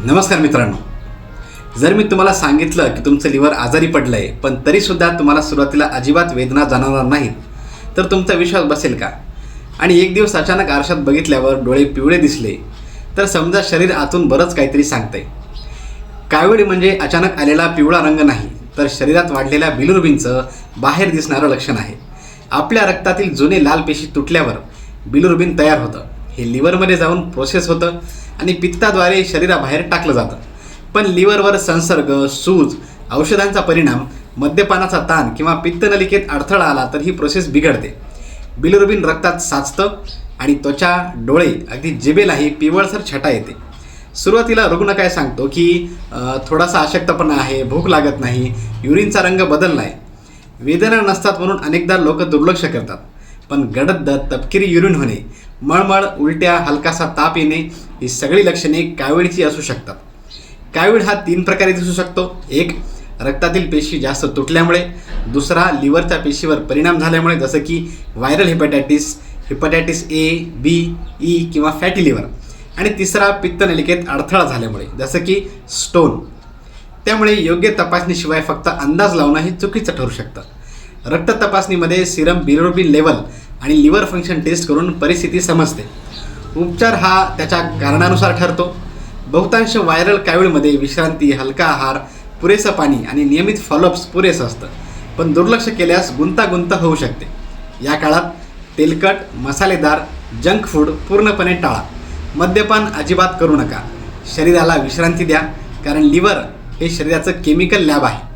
नमस्कार मित्रांनो, जर मी तुम्हाला सांगितलं की तुमचं लिव्हर आजारी पडलं आहे पण तरीसुद्धा तुम्हाला सुरुवातीला अजिबात वेदना जाणवणार नाहीत तर तुमचा विश्वास बसेल का? आणि एक दिवस अचानक आरशात बघितल्यावर डोळे पिवळे दिसले तर समजा शरीर आतून बरंच काहीतरी सांगतंय. कावीळ म्हणजे अचानक आलेला पिवळा रंग नाही, तर शरीरात वाढलेल्या बिलिरुबिनचं बाहेर दिसणारं लक्षण आहे. आपल्या रक्तातील जुने लाल पेशी तुटल्यावर बिलिरुबिन तयार होतं. हे लिव्हरमध्ये जाऊन प्रोसेस होतं आणि पित्ताद्वारे शरीराबाहेर टाकलं जातं. पण लिव्हरवर संसर्ग, सूज, औषधांचा परिणाम, मद्यपानाचा ताण किंवा पित्तनलिकेत अडथळा आला तर ही प्रोसेस बिघडते. बिलिरुबिन रक्तात साचतं आणि त्वचा, डोळे, अगदी जिभेलाही पिवळसर छटा येते. सुरुवातीला रुग्ण काय सांगतो की थोडासा अशक्तपणा आहे, भूक लागत नाही, युरिनचा रंग बदलला आहे. वेदना नसतात म्हणून अनेकदा लोक दुर्लक्ष करतात. पण गडद, तपकिरी युरिन होणे, मळमळ, उलट्या, हलकासा ताप येणे ही सगळी लक्षणे कावीळची असू शकतात. कावीळ हा 3 प्रकारे दिसू शकतो. एक, रक्तातील पेशी जास्त तुटल्यामुळे. दुसरा, लिव्हरच्या पेशीवर परिणाम झाल्यामुळे, जसं की व्हायरल हेपॅटायटिस, हेपॅटायटिस ए, बी, ई किंवा फॅटी लिव्हर. आणि तिसरा, पित्तनलिकेत अडथळा झाल्यामुळे, जसं की स्टोन. त्यामुळे योग्य तपासणीशिवाय फक्त अंदाज लावणं हे चुकीचं ठरू शकतं. रक्त तपासणीमध्ये सिरम बिलिरुबिन लेवल आणि लिव्हर फंक्शन टेस्ट करून परिस्थिती समजते. उपचार हा त्याच्या कारणानुसार ठरतो. बहुतांश व्हायरल कावीळमध्ये विश्रांती, हलका आहार, पुरेसं पाणी आणि नियमित फॉलोअप्स पुरेसं असतं. पण दुर्लक्ष केल्यास गुंतागुंत होऊ शकते. या काळात तेलकट, मसालेदार, जंक फूड पूर्णपणे टाळा. मद्यपान अजिबात करू नका. शरीराला विश्रांती द्या, कारण लिव्हर हे शरीराचं केमिकल लॅब आहे.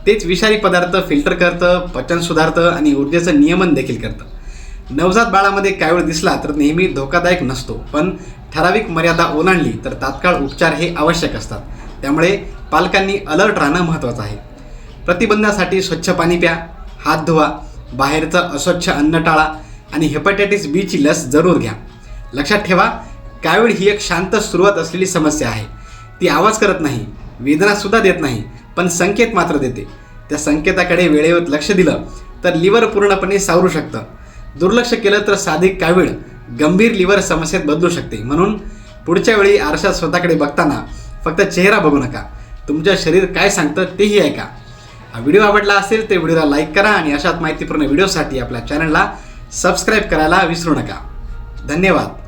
तेच विषारी पदार्थ फिल्टर करतं, पचन सुधारतं आणि ऊर्जेचं नियमन देखील करतं. नवजात बाळामध्ये कावीळ दिसला तर नेहमी धोकादायक नसतो, पण ठराविक मर्यादा ओलांडली तर तात्काळ उपचार हे आवश्यक असतात. त्यामुळे पालकांनी अलर्ट राहणं महत्त्वाचं आहे. प्रतिबंधासाठी स्वच्छ पाणी प्या, हात धुवा, बाहेरचं अस्वच्छ अन्न टाळा आणि हेपॅटायटिस बीची लस जरूर घ्या. लक्षात ठेवा, कावीळ ही एक शांत सुरुवात असलेली समस्या आहे. ती आवाज करत नाही, वेदनासुद्धा देत नाही, पण संकेत मात्र देते. त्या संकेताकडे वेळेवर लक्ष दिलं तर लिव्हर पूर्णपणे सावरू शकतं. दुर्लक्ष केलं तर साधी कावीळ गंभीर लिव्हर समस्येत बदलू शकते. म्हणून पुढच्या वेळी आरशात स्वतःकडे बघताना फक्त चेहरा बघू नका, तुमचं शरीर काय सांगतं तेही ऐका. हा व्हिडिओ आवडला असेल तर व्हिडिओला लाईक करा आणि अशाच माहितीपूर्ण व्हिडिओसाठी आपल्या चॅनलला सबस्क्राईब करायला विसरू नका. धन्यवाद.